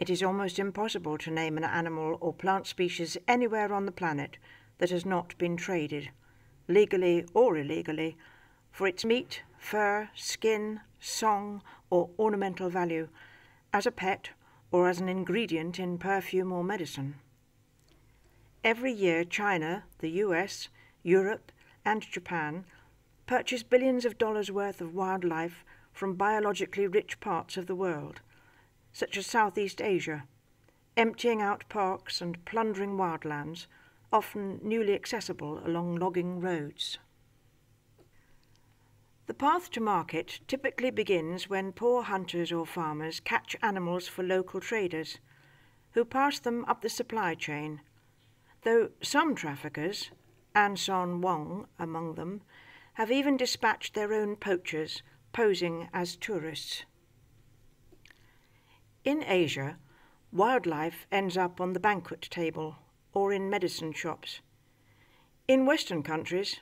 It is almost impossible to name an animal or plant species anywhere on the planet that has not been traded, legally or illegally, for its meat, fur, skin, song, or ornamental value, as a pet or as an ingredient in perfume or medicine. Every year China, the US, Europe, and Japan purchase billions of dollars worth of wildlife from biologically rich parts of the world, such as Southeast Asia, emptying out parks and plundering wildlands, often newly accessible along logging roads. The path to market typically begins when poor hunters or farmers catch animals for local traders, who pass them up the supply chain, though some traffickers, Anson Wong among them, have even dispatched their own poachers, posing as tourists. In Asia, wildlife ends up on the banquet table or in medicine shops. In Western countries,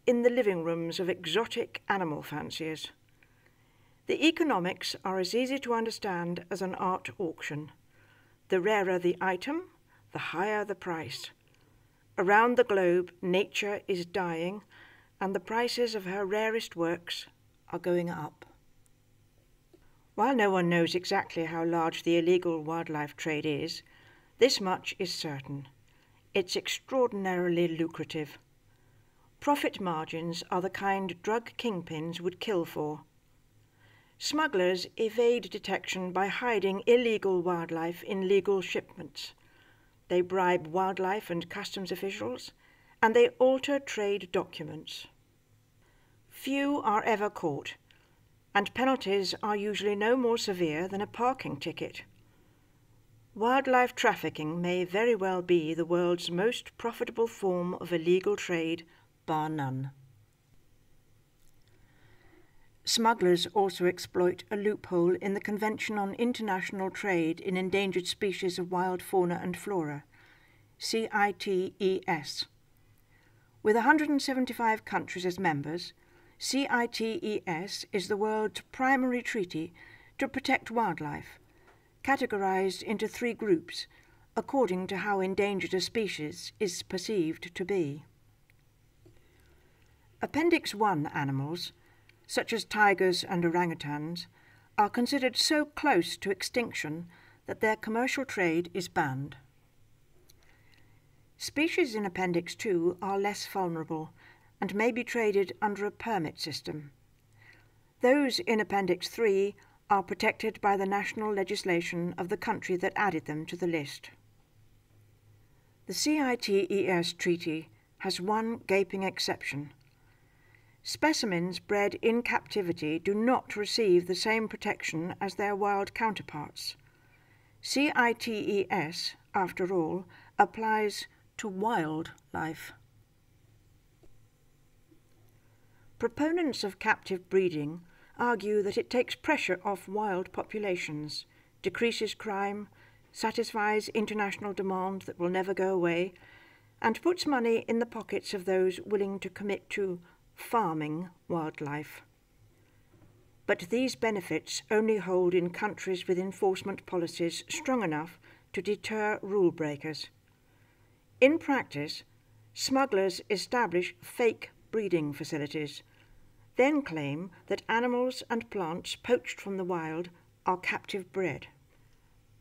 in the living rooms of exotic animal fanciers. The economics are as easy to understand as an art auction. The rarer the item, the higher the price. Around the globe, nature is dying, and the prices of her rarest works are going up. While no one knows exactly how large the illegal wildlife trade is, this much is certain. It's extraordinarily lucrative. Profit margins are the kind drug kingpins would kill for. Smugglers evade detection by hiding illegal wildlife in legal shipments. They bribe wildlife and customs officials, and they alter trade documents. Few are ever caught, and penalties are usually no more severe than a parking ticket. Wildlife trafficking may very well be the world's most profitable form of illegal trade, bar none. Smugglers also exploit a loophole in the Convention on International Trade in Endangered Species of Wild Fauna and Flora, CITES. With 175 countries as members, CITES is the world's primary treaty to protect wildlife, categorized into 3 groups according to how endangered a species is perceived to be. Appendix 1 animals, such as tigers and orangutans, are considered so close to extinction that their commercial trade is banned. Species in Appendix 2 are less vulnerable and may be traded under a permit system. Those in Appendix 3 are protected by the national legislation of the country that added them to the list. The CITES treaty has one gaping exception. Specimens bred in captivity do not receive the same protection as their wild counterparts. CITES, after all, applies to wildlife. Proponents of captive breeding argue that it takes pressure off wild populations, decreases crime, satisfies international demand that will never go away, and puts money in the pockets of those willing to commit to farming wildlife. But these benefits only hold in countries with enforcement policies strong enough to deter rule breakers. In practice, smugglers establish fake breeding facilities, then claim that animals and plants poached from the wild are captive bred.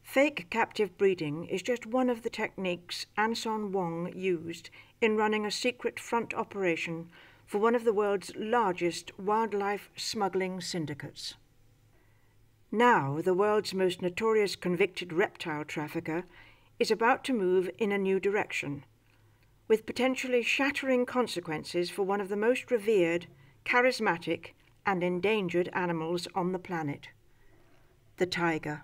Fake captive breeding is just one of the techniques Anson Wong used in running a secret front operation for one of the world's largest wildlife smuggling syndicates. Now, the world's most notorious convicted reptile trafficker is about to move in a new direction, with potentially shattering consequences for one of the most revered, charismatic, and endangered animals on the planet, the tiger.